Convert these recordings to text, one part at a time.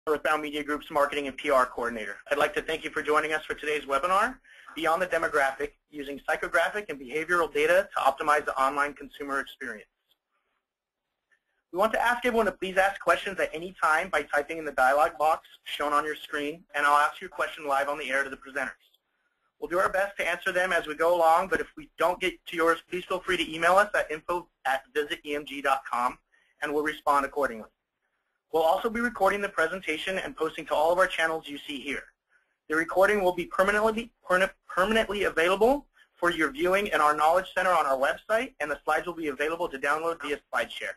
Earthbound Media Group's Marketing and PR Coordinator. I'd like to thank you for joining us for today's webinar, Beyond the Demographic, Using Psychographic and Behavioral Data to Optimize the Online Consumer Experience. We want to ask everyone to please ask questions at any time by typing in the dialog box shown on your screen, and I'll ask your question live on the air to the presenters. We'll do our best to answer them as we go along, but if we don't get to yours, please feel free to email us at info@visitemg.com, and we'll respond accordingly. We'll also be recording the presentation and posting to all of our channels you see here. The recording will be permanently available for your viewing in our Knowledge Center on our website, and the slides will be available to download via SlideShare.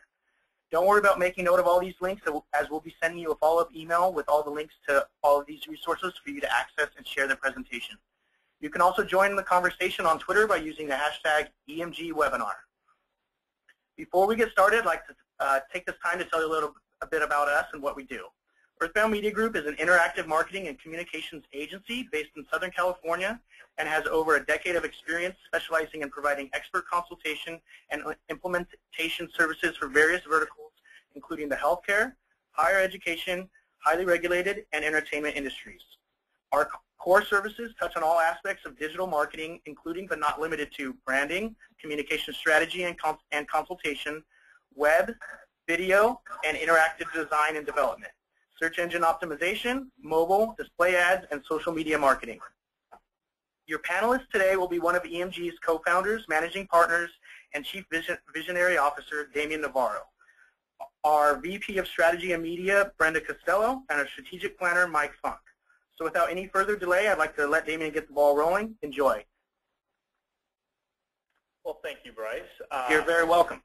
Don't worry about making note of all these links, as we'll be sending you a follow-up email with all the links to all of these resources for you to access and share the presentation. You can also join the conversation on Twitter by using the hashtag EMGWebinar. Before we get started, I'd like to take this time to tell you a bit about us and what we do. Earthbound Media Group is an interactive marketing and communications agency based in Southern California and has over a decade of experience specializing in providing expert consultation and implementation services for various verticals, including the healthcare, higher education, highly regulated, and entertainment industries. Our core services touch on all aspects of digital marketing, including but not limited to branding, communication strategy and consultation, web, video, and interactive design and development, search engine optimization, mobile, display ads, and social media marketing. Your panelist today will be one of EMG's co-founders, managing partners, and chief visionary officer, Damian Navarro, our VP of Strategy and Media, Brenda Costello, and our strategic planner, Mike Funk. So without any further delay, I'd like to let Damian get the ball rolling. Enjoy. Well, thank you, Bryce. You're very welcome.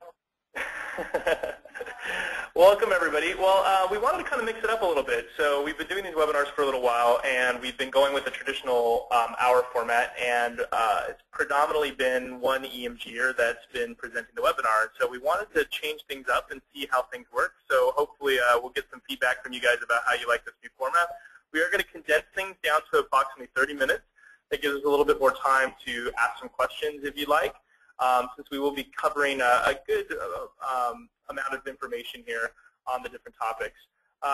Welcome, everybody. Well, we wanted to kind of mix it up a little bit. So we've been doing these webinars for a little while, and we've been going with the traditional hour format, and it's predominantly been one EMGer that's been presenting the webinar. So we wanted to change things up and see how things work. So hopefully we'll get some feedback from you guys about how you like this new format. We are going to condense things down to approximately 30 minutes. That gives us a little bit more time to ask some questions if you'd like. Since we will be covering a good amount of information here on the different topics.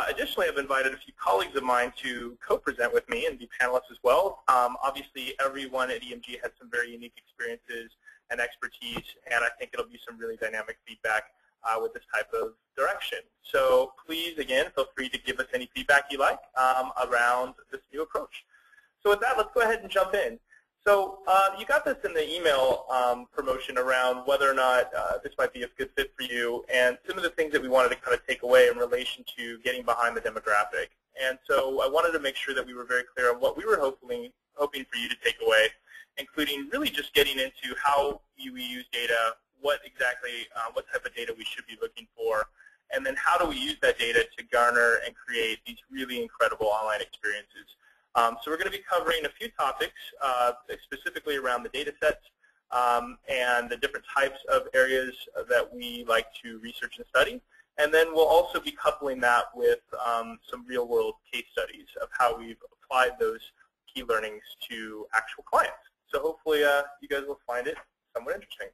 Additionally, I've invited a few colleagues of mine to co-present with me and be panelists as well. Obviously, everyone at EMG has some very unique experiences and expertise, and I think it'll be some really dynamic feedback with this type of direction. So please, again, feel free to give us any feedback you like around this new approach. So with that, let's go ahead and jump in. So you got this in the email promotion around whether or not this might be a good fit for you, and some of the things that we wanted to kind of take away in relation to getting behind the demographic. And so I wanted to make sure that we were very clear on what we were hoping for you to take away, including really just getting into how we use data, what exactly, what type of data we should be looking for, and then how do we use that data to garner and create these really incredible online experiences. So we're going to be covering a few topics, specifically around the data sets and the different types of areas that we like to research and study. And then we'll also be coupling that with some real-world case studies of how we've applied those key learnings to actual clients. So hopefully you guys will find it somewhat interesting.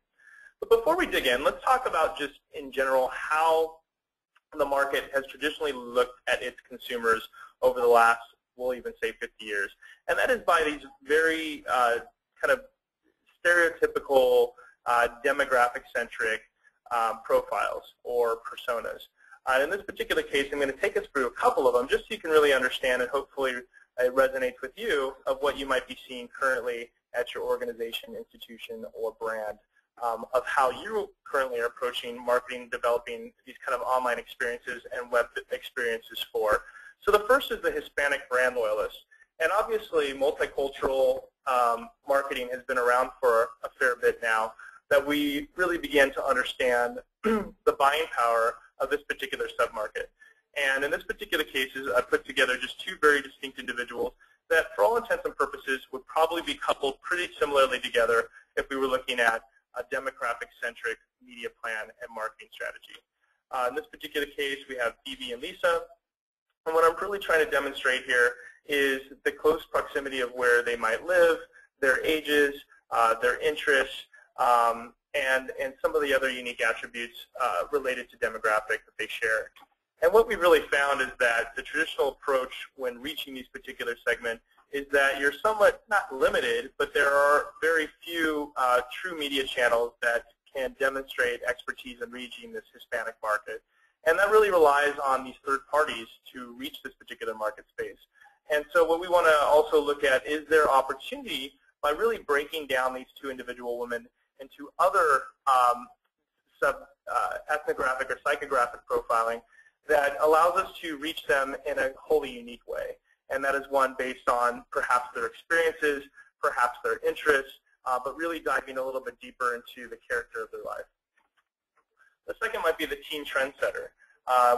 But before we dig in, let's talk about just in general how the market has traditionally looked at its consumers over the last, we'll even say 50 years. And that is by these very kind of stereotypical demographic-centric profiles or personas. In this particular case, I'm going to take us through a couple of them just so you can really understand, and hopefully it resonates with you, of what you might be seeing currently at your organization, institution, or brand, of how you currently are approaching marketing, developing these kind of online experiences and web experiences for. So the first is the Hispanic brand loyalist. And obviously, multicultural marketing has been around for a fair bit now, that we really began to understand the buying power of this particular submarket. And in this particular case, I put together just two very distinct individuals that, for all intents and purposes, would probably be coupled pretty similarly together if we were looking at a demographic-centric media plan and marketing strategy. In this particular case, we have Phoebe and Lisa. And what I'm really trying to demonstrate here is the close proximity of where they might live, their ages, their interests, and some of the other unique attributes related to demographic that they share. And what we've really found is that the traditional approach when reaching these particular segments is that you're somewhat not limited, but there are very few true media channels that can demonstrate expertise in reaching this Hispanic market. And that really relies on these third parties to reach this particular market space. And so what we want to also look at is there opportunity by really breaking down these two individual women into other ethnographic or psychographic profiling that allows us to reach them in a wholly unique way. And that is one based on perhaps their experiences, perhaps their interests, but really diving a little bit deeper into the character of their life. The second might be the teen trendsetter.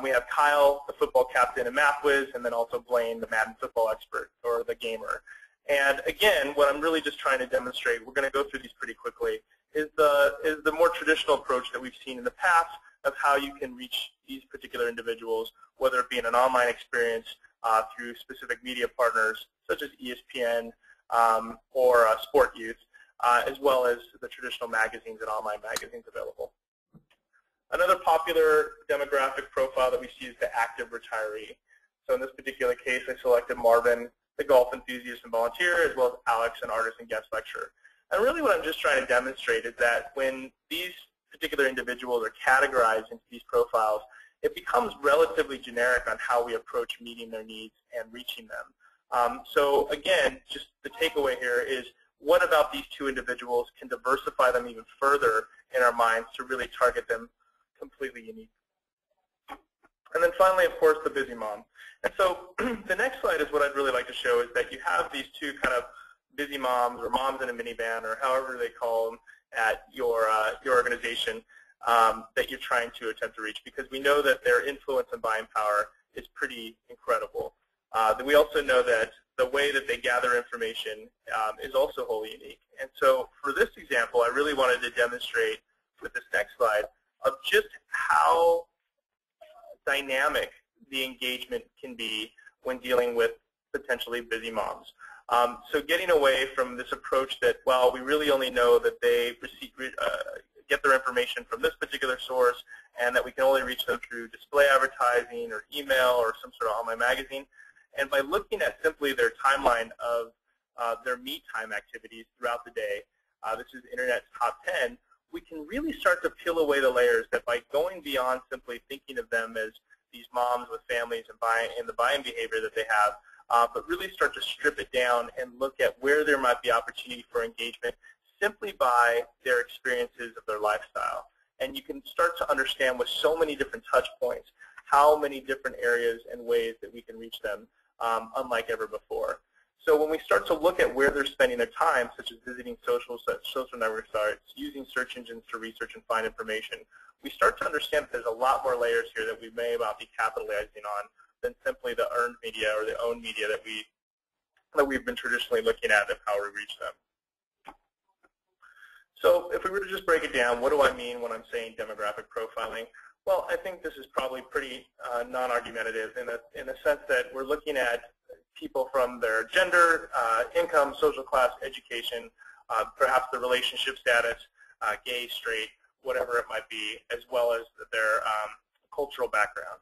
We have Kyle, the football captain and math whiz, and then also Blaine, the Madden football expert or the gamer. And again, what I'm really just trying to demonstrate, we're going to go through these pretty quickly, is the more traditional approach that we've seen in the past of how you can reach these particular individuals, whether it be in an online experience through specific media partners such as ESPN or Sport Youth, as well as the traditional magazines and online magazines available. Another popular demographic profile that we see is the active retiree. So in this particular case, I selected Marvin, the golf enthusiast and volunteer, as well as Alex, an artist and guest lecturer. And really what I'm just trying to demonstrate is that when these particular individuals are categorized into these profiles, it becomes relatively generic on how we approach meeting their needs and reaching them. So again, just the takeaway here is what about these two individuals can diversify them even further in our minds to really target them completely unique. And then finally, of course, the busy mom. And so the next slide is what I'd really like to show is that you have these two kind of busy moms or moms in a minivan or however they call them at your organization that you're trying to attempt to reach, because we know that their influence and buying power is pretty incredible. We also know that the way that they gather information is also wholly unique. And so for this example, I really wanted to demonstrate with this next slide of just how dynamic the engagement can be when dealing with potentially busy moms. So getting away from this approach that, well, we really only know that they get their information from this particular source and that we can only reach them through display advertising or email or some sort of online magazine. And by looking at simply their timeline of their me time activities throughout the day, this is Internet's top 10, we can really start to peel away the layers that by going beyond simply thinking of them as these moms with families and the buying behavior that they have, but really start to strip it down and look at where there might be opportunity for engagement simply by their experiences of their lifestyle. And you can start to understand with so many different touch points how many different areas and ways that we can reach them, unlike ever before. So when we start to look at where they're spending their time, such as visiting social network sites, using search engines to research and find information, we start to understand that there's a lot more layers here that we may not be capitalizing on than simply the earned media or the owned media that we've been traditionally looking at of how we reach them. So if we were to just break it down, what do I mean when I'm saying demographic profiling? Well, I think this is probably pretty non-argumentative in the sense that we're looking at people from their gender, income, social class, education, perhaps their relationship status, gay, straight, whatever it might be, as well as their cultural background.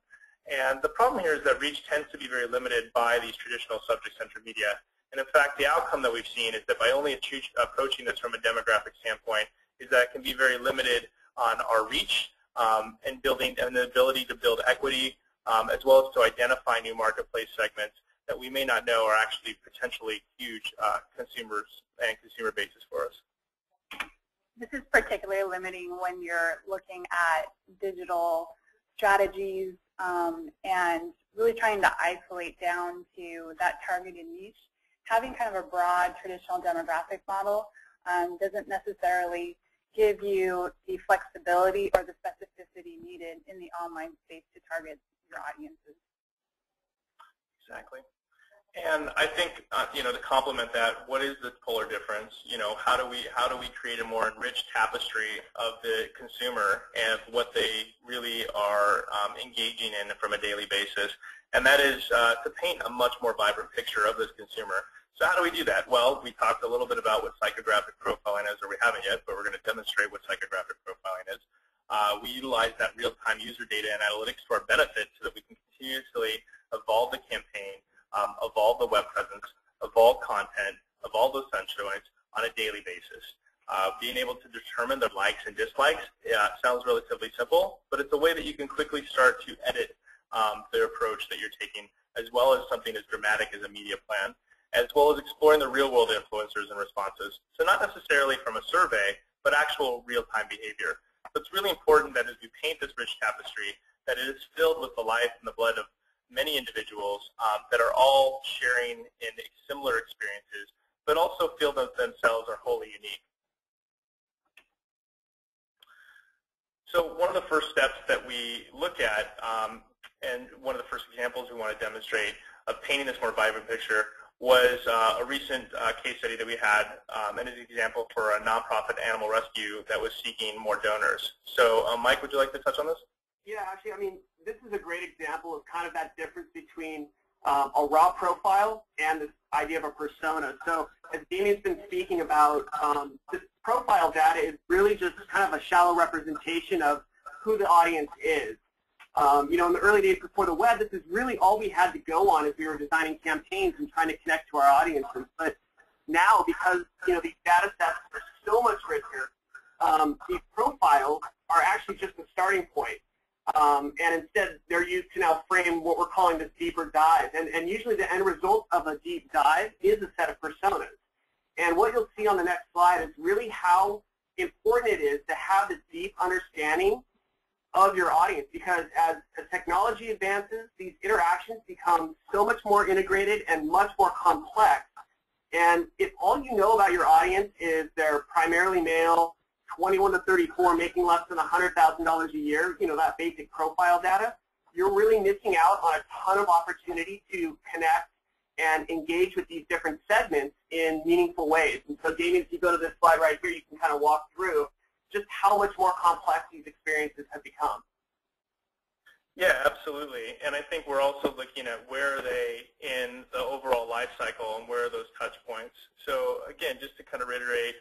And the problem here is that reach tends to be very limited by these traditional subject-centered media. And in fact, the outcome that we've seen is that by only approaching this from a demographic standpoint is that it can be very limited on our reach and the ability to build equity, as well as to identify new marketplace segments that we may not know are actually potentially huge consumers and consumer bases for us. This is particularly limiting when you're looking at digital strategies and really trying to isolate down to that targeted niche. Having kind of a broad traditional demographic model doesn't necessarily give you the flexibility or the specificity needed in the online space to target your audiences. Exactly. And I think, to complement that, what is the polar difference? How do we create a more enriched tapestry of the consumer and what they really are engaging in from a daily basis? And that is to paint a much more vibrant picture of this consumer. So how do we do that? Well, we talked a little bit about what psychographic profiling is, or we haven't yet, but we're going to demonstrate what psychographic profiling is. We utilize that real-time user data and analytics to our benefit so that we can continuously evolve the campaign, evolve the web presence, evolve content, evolve those touch points on a daily basis. Being able to determine their likes and dislikes sounds relatively simple, but it's a way that you can quickly start to edit their approach that you're taking, as well as something as dramatic as a media plan, as well as exploring the real-world influencers and responses. So not necessarily from a survey, but actual real-time behavior. So it's really important that as we paint this rich tapestry, that it is filled with the life and the blood of many individuals that are all sharing in similar experiences, but also feel that themselves are wholly unique. So one of the first steps that we look at, and one of the first examples we want to demonstrate of painting this more vibrant picture, was a recent case study that we had, and is an example for a nonprofit animal rescue that was seeking more donors. So Mike, would you like to touch on this? Yeah, actually, I mean, this is a great example of kind of that difference between a raw profile and this idea of a persona. So as Damien's been speaking about, this profile data is really just kind of a shallow representation of who the audience is. You know, in the early days before the web, this is really all we had to go on as we were designing campaigns and trying to connect to our audiences. But now, because, you know, these data sets are so much richer, these profiles are actually just a starting point. And instead, they're used to now frame what we're calling this deeper dive. And usually the end result of a deep dive is a set of personas. And what you'll see on the next slide is really how important it is to have this deep understanding of your audience, because as technology advances, these interactions become so much more integrated and much more complex. And if all you know about your audience is they're primarily male, 21 to 34, making less than $100,000 a year, you know, that basic profile data, you're really missing out on a ton of opportunity to connect and engage with these different segments in meaningful ways. And so, Damien, if you go to this slide right here, you can kind of walk through just how much more complex these experiences have become. Yeah, absolutely. And I think we're also looking at where are they in the overall life cycle and where are those touch points. So again, just to kind of reiterate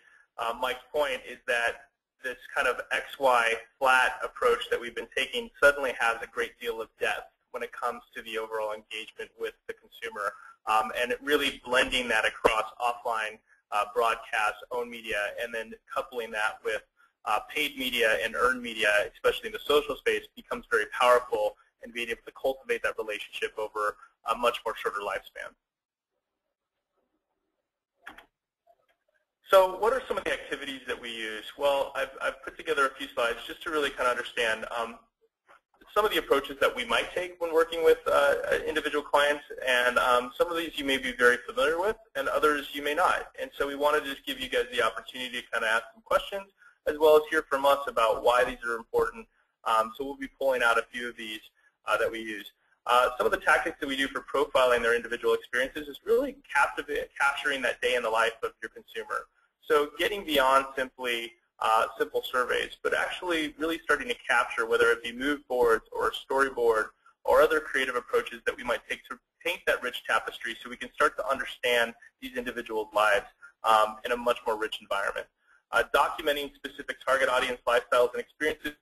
Mike's point, is that this kind of XY flat approach that we've been taking suddenly has a great deal of depth when it comes to the overall engagement with the consumer. And it really blending that across offline broadcast, owned media, and then coupling that with paid media and earned media, especially in the social space, becomes very powerful and being able to cultivate that relationship over a much more shorter lifespan. So what are some of the activities that we use? Well, I've put together a few slides just to really kind of understand some of the approaches that we might take when working with individual clients, and some of these you may be very familiar with, and others you may not. And so we wanted to just give you guys the opportunity to kind of ask some questions, as well as hear from us about why these are important. So we'll be pulling out a few of these that we use. Some of the tactics that we do for profiling their individual experiences is really capturing that day in the life of your consumer. So getting beyond simply simple surveys, but actually really starting to capture, whether it be mood boards or a storyboard or other creative approaches that we might take to paint that rich tapestry so we can start to understand these individuals' lives in a much more rich environment. Documenting specific target audience lifestyles and experiences.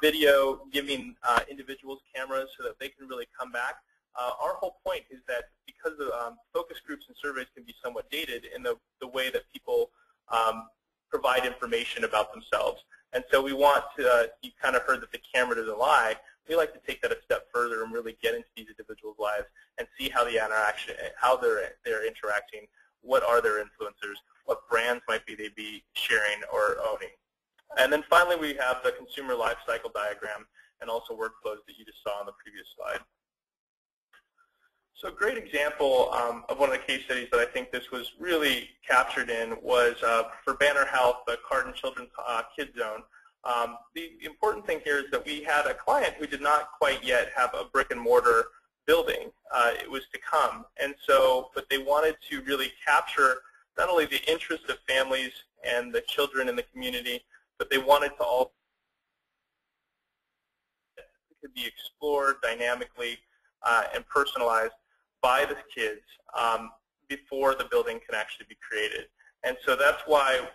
Video, giving individuals cameras so that they can really come back. Our whole point is that because the focus groups and surveys can be somewhat dated in the way that people provide information about themselves. And so we want to, you kind of heard that the camera doesn't lie. We like to take that a step further and really get into these individuals' lives and see how the interaction, how they're interacting, what are their influencers, what brands might they be sharing or owning. And then finally, we have the consumer life cycle diagram and also workflows that you just saw on the previous slide. So a great example of one of the case studies that I think this was really captured in was for Banner Health, the Carton Children's Kids Zone. The important thing here is that we had a client who did not quite yet have a brick and mortar building. It was to come. And so, but they wanted to really capture not only the interest of families and the children in the community, but they wanted to also could be explored dynamically and personalized by the kids before the building can actually be created. And so that's why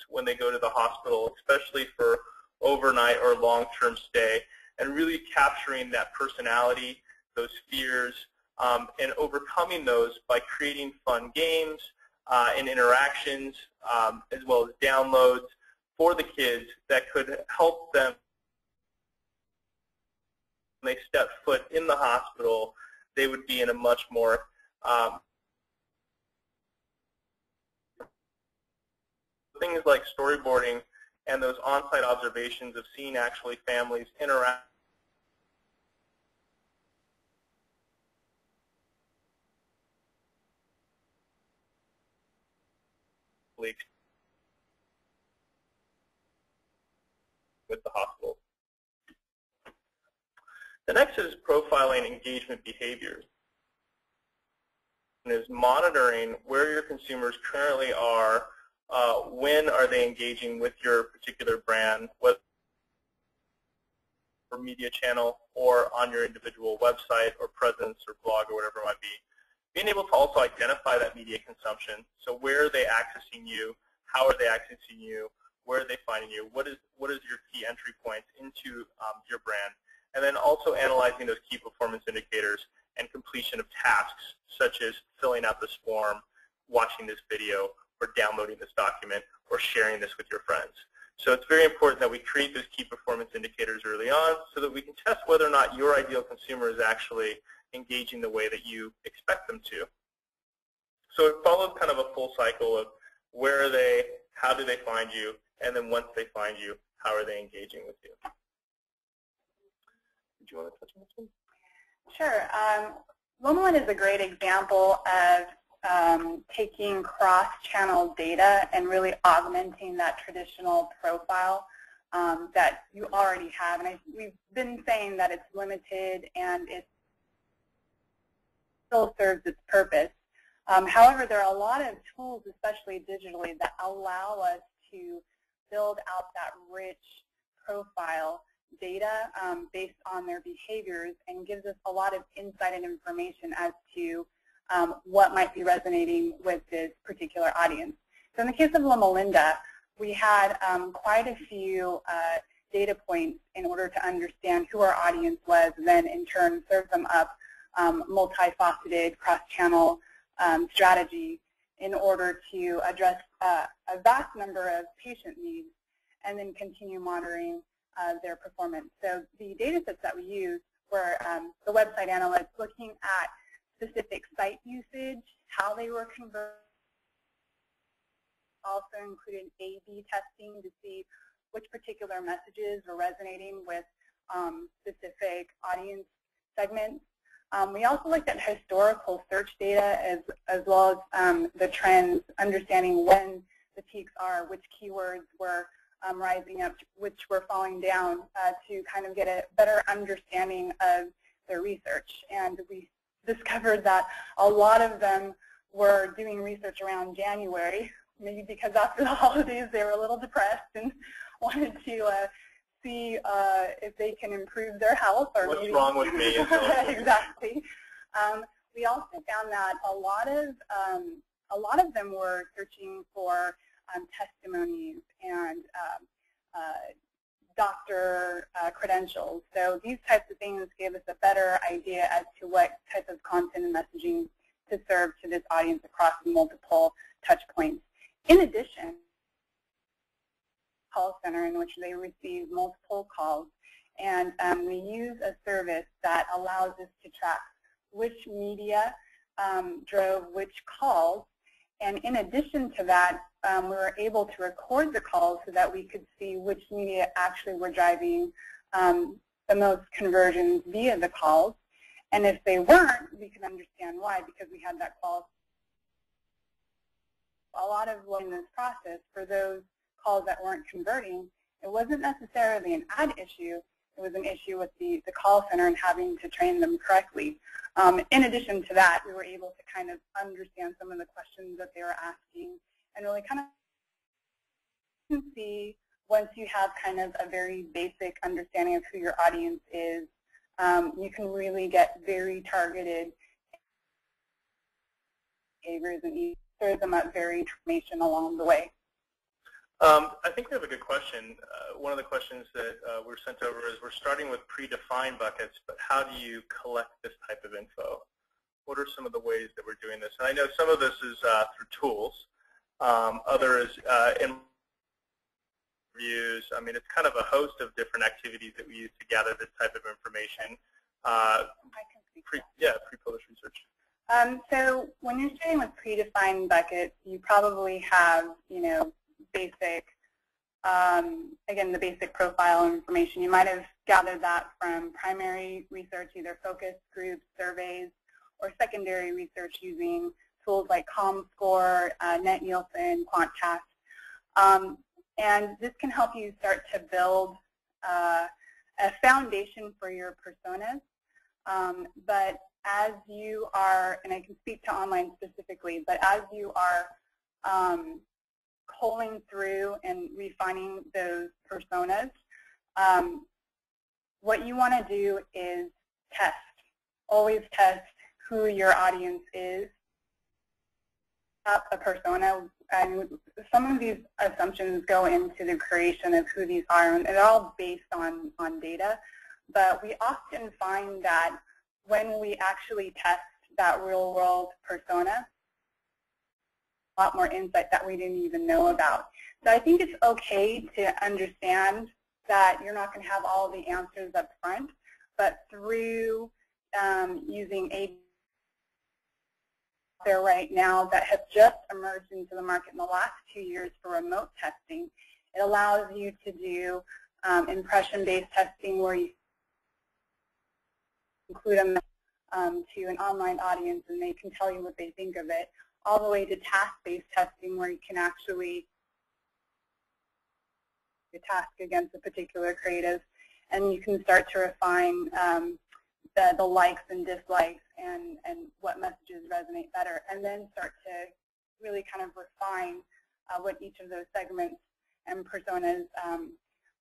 when they go to the hospital, especially for overnight or long-term stay, and really capturing that personality, those fears, and overcoming those by creating fun games and interactions, as well as downloads for the kids that could help them when they step foot in the hospital. They would be in a much more things like storyboarding and those on-site observations of seeing actually families interact with the hospital. The next is profiling engagement behaviors. And is monitoring where your consumers currently are, when are they engaging with your particular brand, whether or media channel or on your individual website or presence or blog or whatever it might be. Being able to also identify that media consumption. So where are they accessing you? How are they accessing you? Where are they finding you? What is your key entry points into your brand? And then also analyzing those key performance indicators and completion of tasks, such as filling out this form, watching this video, or downloading this document, or sharing this with your friends. So it's very important that we create those key performance indicators early on so that we can test whether or not your ideal consumer is actually engaging the way that you expect them to. So it follows kind of a full cycle of where are they, how do they find you, and then once they find you, how are they engaging with you. Did you want to touch on this one? Sure. Loma is a great example of taking cross-channel data and really augmenting that traditional profile that you already have. And we've been saying that it's limited and it still serves its purpose. However, there are a lot of tools, especially digitally, that allow us to build out that rich profile data based on their behaviors and gives us a lot of insight and information as to what might be resonating with this particular audience. So in the case of Loma Linda, we had quite a few data points in order to understand who our audience was, and then in turn serve them up multifaceted cross-channel strategy in order to address a vast number of patient needs and then continue monitoring their performance. So the data sets that we used were the website analysts looking at specific site usage, how they were converting, also included A/B testing to see which particular messages were resonating with specific audience segments. We also looked at historical search data as well as the trends, understanding when the peaks are, which keywords were rising up, which were falling down, to kind of get a better understanding of their research. And we discovered that a lot of them were doing research around January, maybe because after the holidays they were a little depressed and wanted to see if they can improve their health. Or what's maybe wrong with me? Exactly. We also found that a lot of them were searching for testimonies and doctor credentials. So these types of things gave us a better idea as to what type of content and messaging to serve to this audience across multiple touch points. In addition, call center in which they receive multiple calls, and we use a service that allows us to track which media drove which calls. And in addition to that, we were able to record the calls so that we could see which media actually were driving the most conversions via the calls. And if they weren't, we could understand why, because we had that call. A lot of in this process, for those calls that weren't converting, it wasn't necessarily an ad issue. It was an issue with the call center and having to train them correctly. In addition to that, we were able to kind of understand some of the questions that they were asking and really kind of see, once you have kind of a very basic understanding of who your audience is, you can really get very targeted behaviors and you serve them up very information along the way. I think we have a good question. One of the questions that we're sent over is we're starting with predefined buckets, but how do you collect this type of info? What are some of the ways that we're doing this? And I know some of this is through tools. Other is in reviews. I mean, it's kind of a host of different activities that we use to gather this type of information. Pre-published research. So when you're starting with predefined buckets, you probably have, basic, again, the basic profile information. You might have gathered that from primary research, either focus groups, surveys, or secondary research using tools like ComScore, Net Nielsen, QuantCast. And this can help you start to build a foundation for your personas. But as you are, and I can speak to online specifically, but as you are culling through and refining those personas, what you want to do is test. Always test who your audience is, a persona, and some of these assumptions go into the creation of who these are, and they're all based on data. But we often find that when we actually test that real-world persona, a lot more insight that we didn't even know about. So I think it's okay to understand that you're not going to have all the answers up front, but through using a there right now that have just emerged into the market in the last 2 years for remote testing, it allows you to do impression-based testing where you include them to an online audience and they can tell you what they think of it, all the way to task-based testing where you can actually do a task against a particular creative, and you can start to refine the likes and dislikes and what messages resonate better, and then start to really kind of refine what each of those segments and personas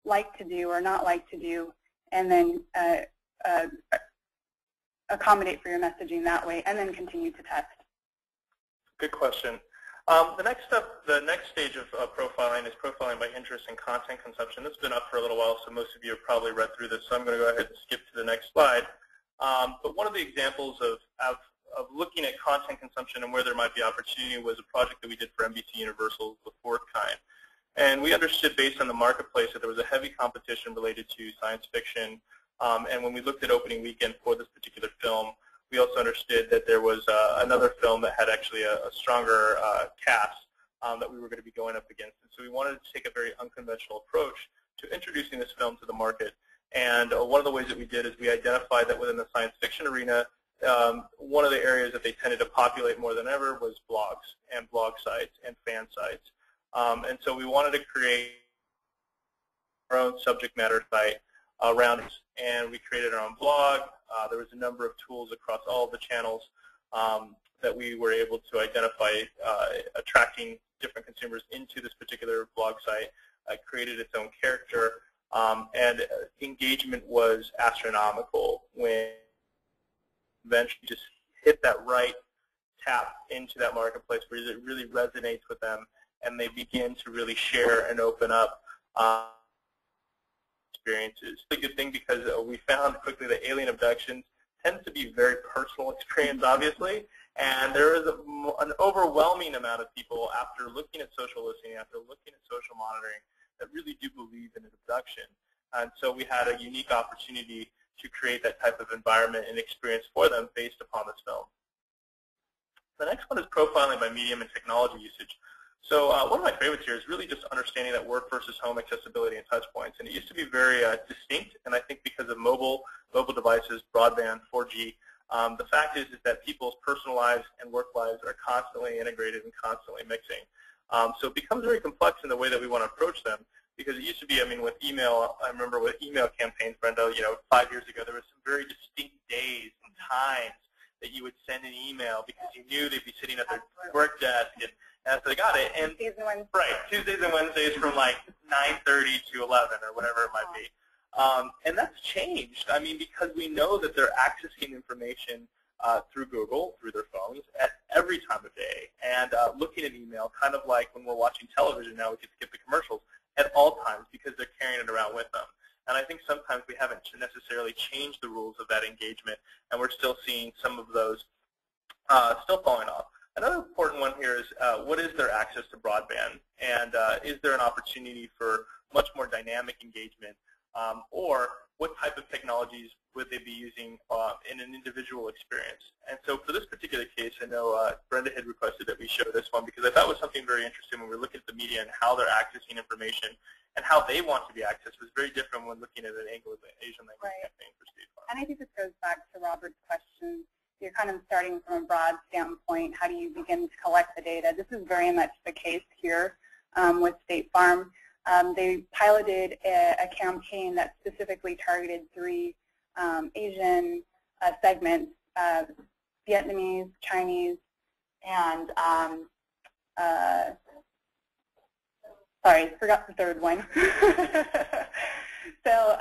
like to do or not like to do, and then accommodate for your messaging that way, and then continue to test. Good question. The next stage of profiling is profiling by interest and content consumption. This has been up for a little while, so most of you have probably read through this, so I'm going to go ahead and skip to the next slide. But one of the examples of looking at content consumption and where there might be opportunity was a project that we did for NBC Universal's The Fourth Kind. And we understood based on the marketplace that there was a heavy competition related to science fiction. And when we looked at opening weekend for this particular film, we also understood that there was another film that had actually a stronger cast that we were going to be going up against. And so we wanted to take a very unconventional approach to introducing this film to the market. And one of the ways that we did is we identified that within the science fiction arena, one of the areas that they tended to populate more than ever was blogs and blog sites and fan sites. And so we wanted to create our own subject matter site around it. And we created our own blog. There was a number of tools across all of the channels that we were able to identify attracting different consumers into this particular blog site. Created its own character. And engagement was astronomical when eventually just hit that right tap into that marketplace where it really resonates with them and they begin to really share and open up experiences. It's a good thing because we found quickly that alien abductions tends to be a very personal experience, obviously, and there is an overwhelming amount of people after looking at social listening, after looking at social monitoring, that really do believe in an abduction. And so we had a unique opportunity to create that type of environment and experience for them based upon this film. The next one is profiling by medium and technology usage. So one of my favorites here is really just understanding that work versus home accessibility and touch points. And it used to be very distinct, and I think because of mobile devices, broadband, 4G, the fact is that people's personal lives and work lives are constantly integrated and constantly mixing. So it becomes very complex in the way that we want to approach them, because it used to be, I mean, with email, I remember with email campaigns, Brenda, 5 years ago, there were some very distinct days and times that you would send an email because you knew they'd be sitting at their work desk, and so they got it. And Tuesdays and Wednesdays. Right, Tuesdays and Wednesdays from like 9:30 to 11 or whatever it might be. And that's changed, I mean, because we know that they're accessing information through Google, through their phones, at every time of day, and looking at email, kind of like when we're watching television now, we can skip the commercials, at all times because they're carrying it around with them. And I think sometimes we haven't necessarily changed the rules of that engagement, and we're still seeing some of those still falling off. Another important one here is what is their access to broadband, and is there an opportunity for much more dynamic engagement, or what type of technologies would they be using in an individual experience? And so for this particular case, I know Brenda had requested that we show this one because I thought it was something very interesting when we're looking at the media and how they're accessing information and how they want to be accessed was very different when looking at an Asian language campaign for State Farm. And I think this goes back to Robert's question. You're kind of starting from a broad standpoint. How do you begin to collect the data? This is very much the case here with State Farm. They piloted a campaign that specifically targeted 3 Asian segments, Vietnamese, Chinese, and sorry, forgot the third one. So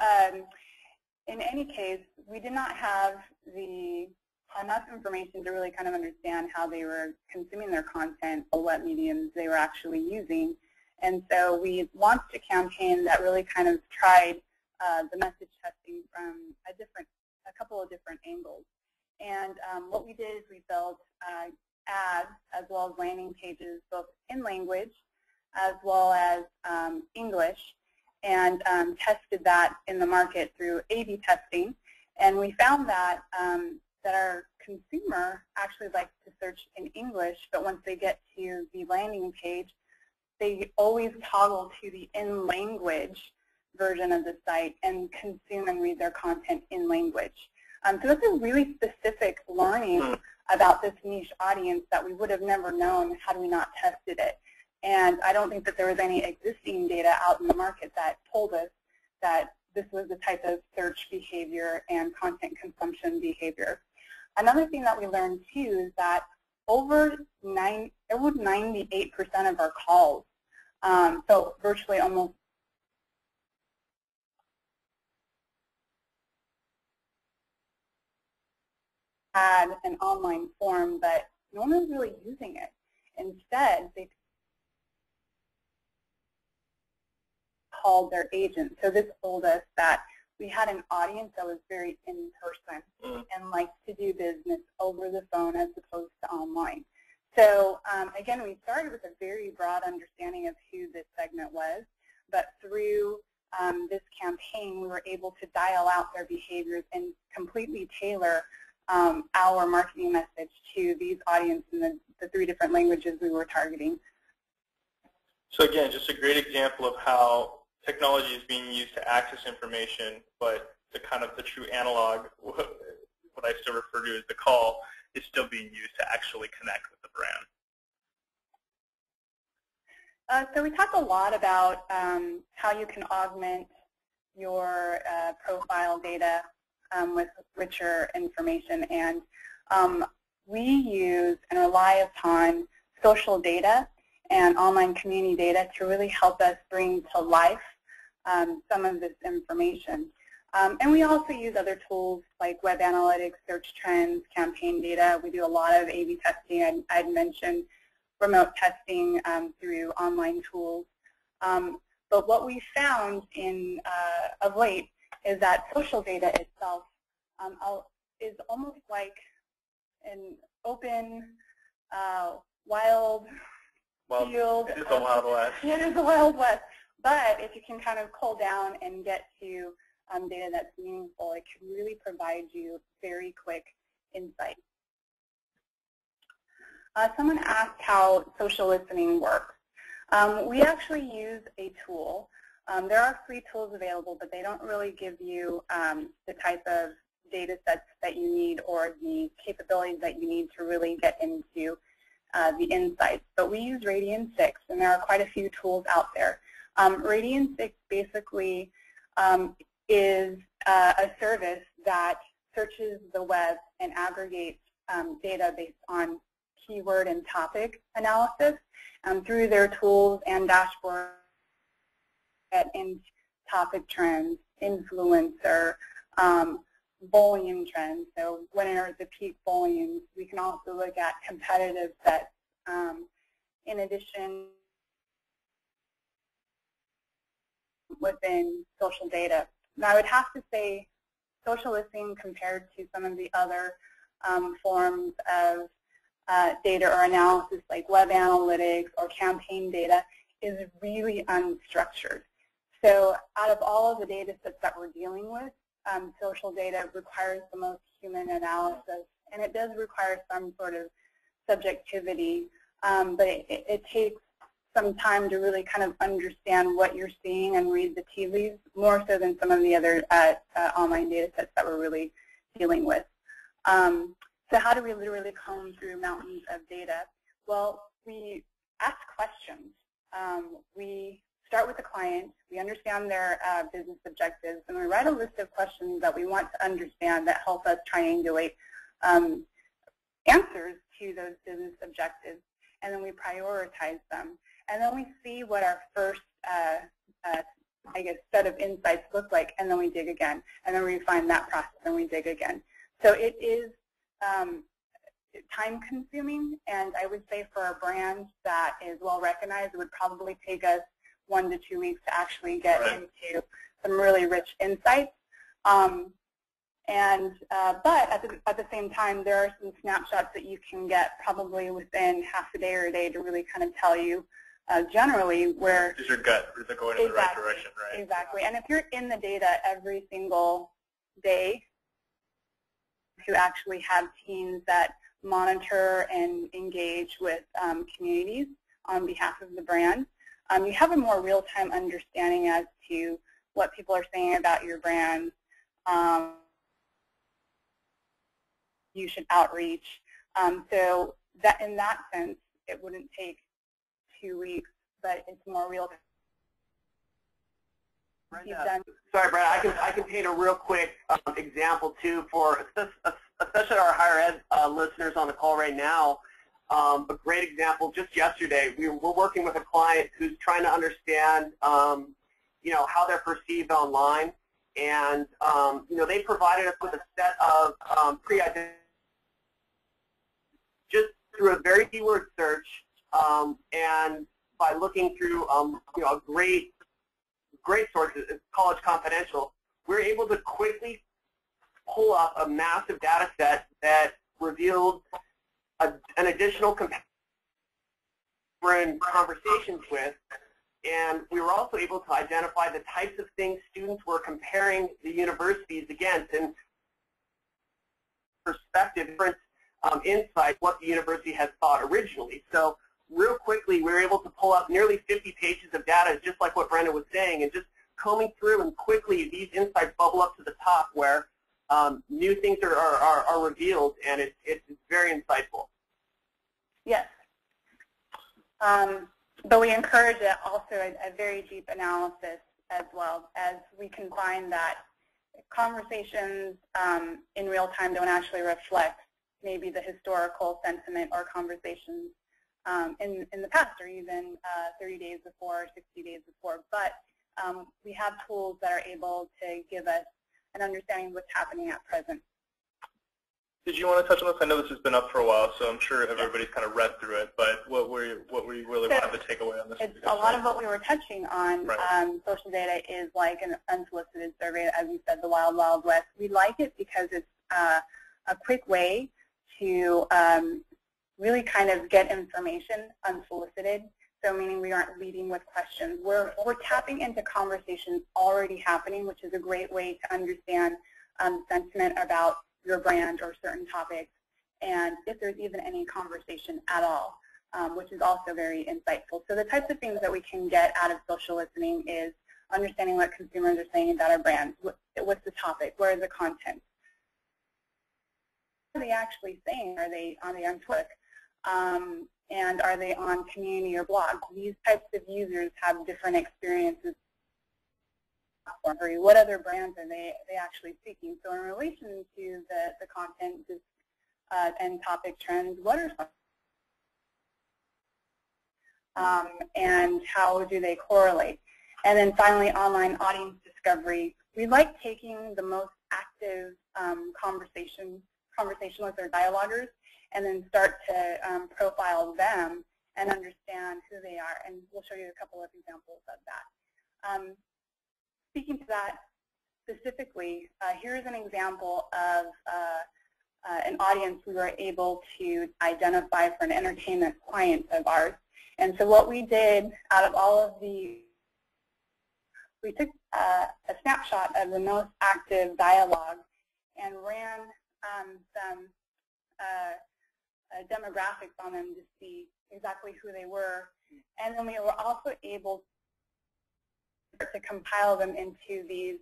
in any case, we did not have enough information to really kind of understand how they were consuming their content or what mediums they were actually using. And so we launched a campaign that really kind of tried the message testing from a couple of different angles. And what we did is we built ads as well as landing pages both in language as well as English, and tested that in the market through A/B testing. And we found that that our consumer actually likes to search in English, but once they get to the landing page, they always toggle to the in-language version of the site and consume and read their content in language. So that's a really specific learning about this niche audience that we would have never known had we not tested it. And I don't think that there was any existing data out in the market that told us that this was the type of search behavior and content consumption behavior. Another thing that we learned too is that over 98% of our calls, so virtually almost had an online form, but no one was really using it. Instead, they called their agent. So this told us that we had an audience that was very in-person and liked to do business over the phone as opposed to online. So again, we started with a very broad understanding of who this segment was, but through this campaign, we were able to dial out their behaviors and completely tailor our marketing message to these audiences in the 3 different languages we were targeting. So again, just a great example of how technology is being used to access information, but the kind of the true analog, what I still refer to as the call, is still being used to actually connect with the brand. So we talked a lot about how you can augment your profile data with richer information, and we use and rely upon social data and online community data to really help us bring to life some of this information. And we also use other tools like web analytics, search trends, campaign data. We do a lot of A/B testing. I'd mentioned remote testing through online tools. But what we found of late is that social data itself is almost like an open, wild field. It is a Wild West. It is a Wild West. But if you can kind of cull down and get to data that's meaningful, it can really provide you very quick insight. Someone asked how social listening works. We actually use a tool. There are free tools available, but they don't really give you the type of data sets that you need or the capabilities that you need to really get into the insights. But we use Radian 6, and there are quite a few tools out there. Radian 6 basically is a service that searches the web and aggregates data based on keyword and topic analysis through their tools and dashboards in topic trends, influencer, volume trends. So when are the peak volumes? We can also look at competitive sets. In addition, within social data. Now, I would have to say social listening compared to some of the other forms of data or analysis like web analytics or campaign data is really unstructured. So out of all of the data sets that we're dealing with, social data requires the most human analysis, and it does require some sort of subjectivity, but it takes some time to really kind of understand what you're seeing and read the tea leaves, more so than some of the other online data sets that we're really dealing with. So how do we literally comb through mountains of data? Well, we ask questions. We start with the client, we understand their business objectives, and we write a list of questions that we want to understand that help us triangulate answers to those business objectives, and then we prioritize them. And then we see what our first, I guess, set of insights look like, and then we dig again. And then we refine that process, and we dig again. So it is time-consuming, and I would say for a brand that is well-recognized, it would probably take us 1 to 2 weeks to actually get into some really rich insights. But at the same time, there are some snapshots that you can get probably within half a day or a day to really kind of tell you generally where... Is your gut, is it going in the right direction, right? Exactly. And if you're in the data every single day, to actually have teams that monitor and engage with communities on behalf of the brand, you have a more real-time understanding as to what people are saying about your brand. You should outreach. So that in that sense, it wouldn't take 2 weeks, but it's more real. Sorry, Brad. I can paint a real quick example too for especially our higher ed listeners on the call right now. A great example. Just yesterday, we're working with a client who's trying to understand, you know, how they're perceived online, and you know, they provided us with a set of pre-identified just through a very keyword search, and by looking through you know, great sources, College Confidential, we're able to quickly pull up a massive data set that revealed an additional competitor we're in conversations with, and we were also able to identify the types of things students were comparing the universities against, and perspective, different insight, what the university has thought originally. So real quickly, we were able to pull up nearly 50 pages of data, just like what Brenda was saying, and just combing through, and quickly these insights bubble up to the top where new things are revealed, and it's very insightful. Yes. But we encourage also a very deep analysis as well, as we can find that conversations in real time don't actually reflect maybe the historical sentiment or conversations in the past, or even 30 days before, 60 days before. But we have tools that are able to give us an understanding of what's happening at present. Did you want to touch on this? I know this has been up for a while, so I'm sure everybody's kind of read through it, but what were you really wanted to take away on this? A lot of what we were touching on, social data is like an unsolicited survey, as you said, the wild, wild west. We like it because it's a quick way to really kind of get information unsolicited, so meaning we aren't leading with questions. We're tapping into conversations already happening, which is a great way to understand sentiment about your brand or certain topics, and if there's even any conversation at all, which is also very insightful. So the types of things that we can get out of social listening is understanding what consumers are saying about our brands. What's the topic? Where is the content? What are they actually saying? Are they on Twitter? And are they on community or blog? These types of users have different experiences. What other brands are they actually seeking? So in relation to the content and topic trends, what are some? And how do they correlate? And then finally, online audience discovery. We like taking the most active active conversationalists or dialoguers, and then start to profile them and understand who they are. And we'll show you a couple of examples of that. Speaking to that specifically, here's an example of an audience we were able to identify for an entertainment client of ours. And so what we did out of all of the, we took a snapshot of the most active dialogue and ran some demographics on them to see exactly who they were. And then we were also able to compile them into these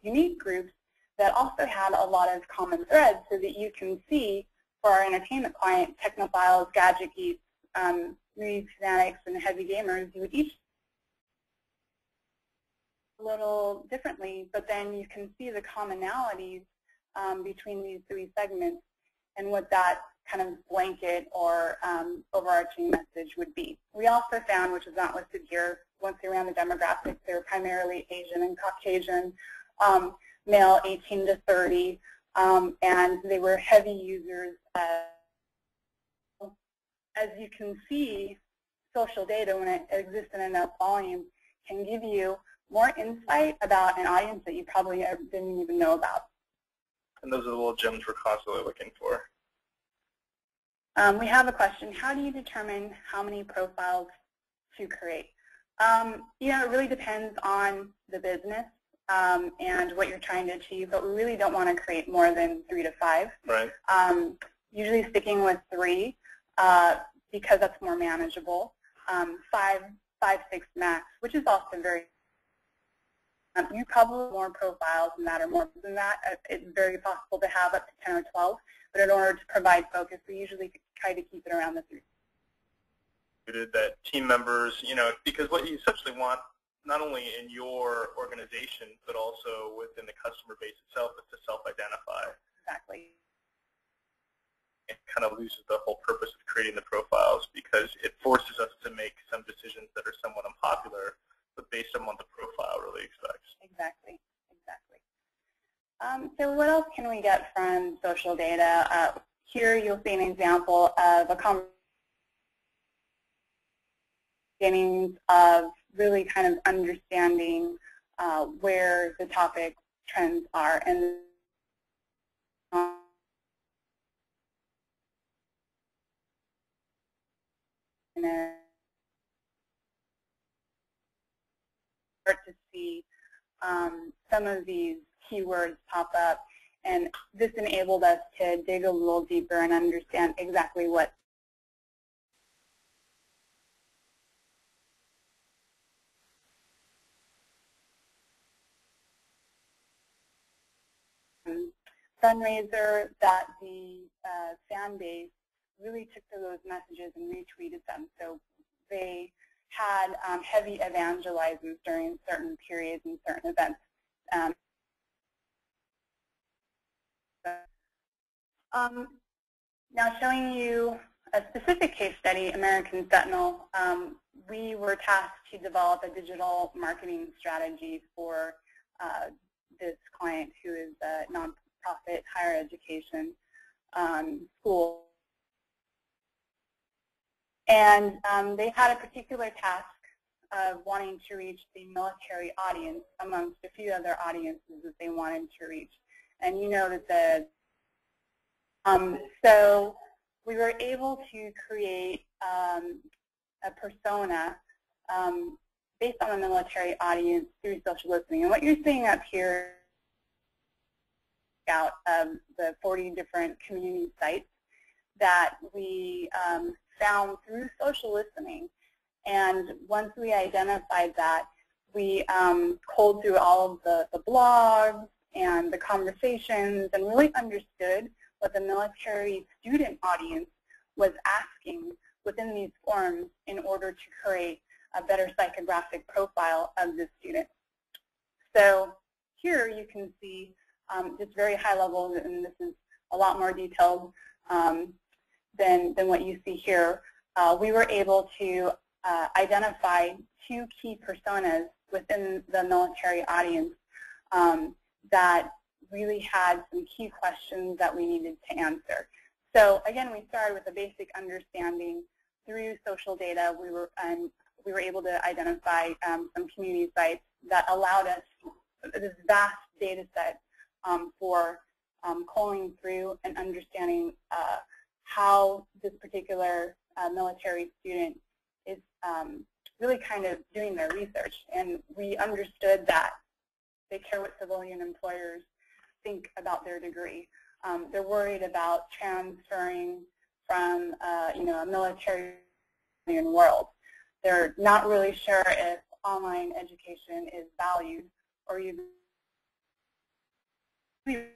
unique groups that also had a lot of common threads, so that you can see for our entertainment client, technophiles, gadget geeks, movie fanatics, and heavy gamers, you would each a little differently, but then you can see the commonalities between these three segments and what that kind of blanket or overarching message would be. We also found, which is not listed here, once we ran the demographics, they were primarily Asian and Caucasian, male 18 to 30, and they were heavy users. As you can see, social data, when it exists in enough volume, can give you more insight about an audience that you probably didn't even know about. And those are the little gems we're constantly looking for. We have a question. How do you determine how many profiles to create? You know, it really depends on the business and what you're trying to achieve, but we really don't want to create more than 3 to 5. Right. Usually sticking with 3 because that's more manageable. 5, 6 max, which is also very. You probably more profiles than that or more than that. It's very possible to have up to 10 or 12, but in order to provide focus, we usually try to keep it around the 3. That team members, you know, because what you essentially want, not only in your organization, but also within the customer base itself, is to self-identify. Exactly. It kind of loses the whole purpose of creating the profiles, because it forces us to make some decisions that are somewhat unpopular, but based on what the profile really expects. Exactly, exactly. So what else can we get from social data? Here you'll see an example of a beginnings of really kind of understanding where the topic trends are, and start to see some of these keywords pop up, and this enabled us to dig a little deeper and understand exactly what fundraiser that the fan base really took to those messages and retweeted them. So they had heavy evangelizers during certain periods and certain events. Now showing you a specific case study, American Sentinel, we were tasked to develop a digital marketing strategy for this client, who is a nonprofit higher education school. And they had a particular task of wanting to reach the military audience amongst a few other audiences that they wanted to reach. And you know that so we were able to create a persona based on the military audience through social listening. And what you're seeing up here out of the 40 different community sites that we found through social listening. And once we identified that, we culled through all of the blogs and the conversations and really understood what the military student audience was asking within these forums in order to create a better psychographic profile of the student. So here you can see just very high level, and this is a lot more detailed than what you see here. We were able to identify 2 key personas within the military audience that really had some key questions that we needed to answer. So again, we started with a basic understanding. Through social data, we were able to identify some community sites that allowed us this vast data set for culling through and understanding how this particular military student is really kind of doing their research. And we understood that they care what civilian employers think about their degree. They're worried about transferring from a military world. They're not really sure if online education is valued or even into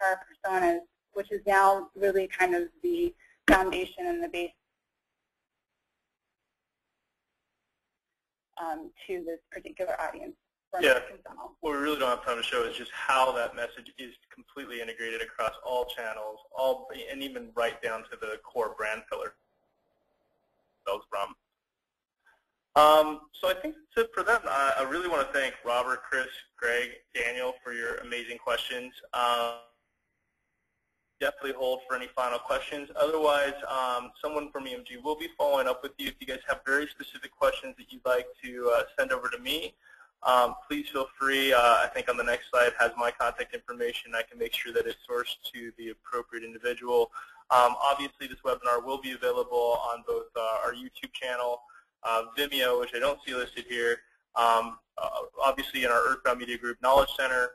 our personas, which is now really kind of the foundation and the base to this particular audience. Yeah, what we really don't have time to show is just how that message is completely integrated across all channels, and even right down to the core brand pillar. So I think that's it for them. I really want to thank Robert, Chris, Greg, Daniel for your amazing questions. Definitely hold for any final questions. Otherwise, someone from EMG will be following up with you. If you guys have very specific questions that you'd like to send over to me, please feel free. I think on the next slide has my contact information. I can make sure that it's sourced to the appropriate individual. Obviously, this webinar will be available on both our YouTube channel, Vimeo, which I don't see listed here, obviously in our Earthbound Media Group Knowledge Center,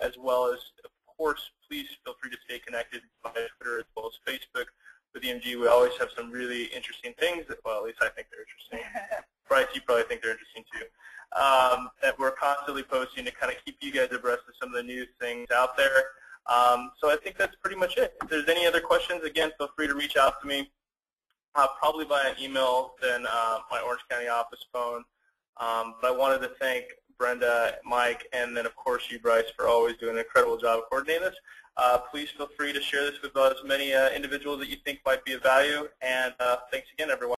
as well as, of course, please feel free to stay connected via Twitter as well as Facebook. With EMG, we always have some really interesting things that, well, at least I think they're interesting. Bryce, you probably think they're interesting too. That we're constantly posting to kind of keep you guys abreast of some of the new things out there. So I think that's pretty much it. If there's any other questions, again, feel free to reach out to me, probably via email, then my Orange County office phone. But I wanted to thank Brenda, Mike, and then, of course, you, Bryce, for always doing an incredible job of coordinating this. Please feel free to share this with as many individuals that you think might be of value. And thanks again, everyone.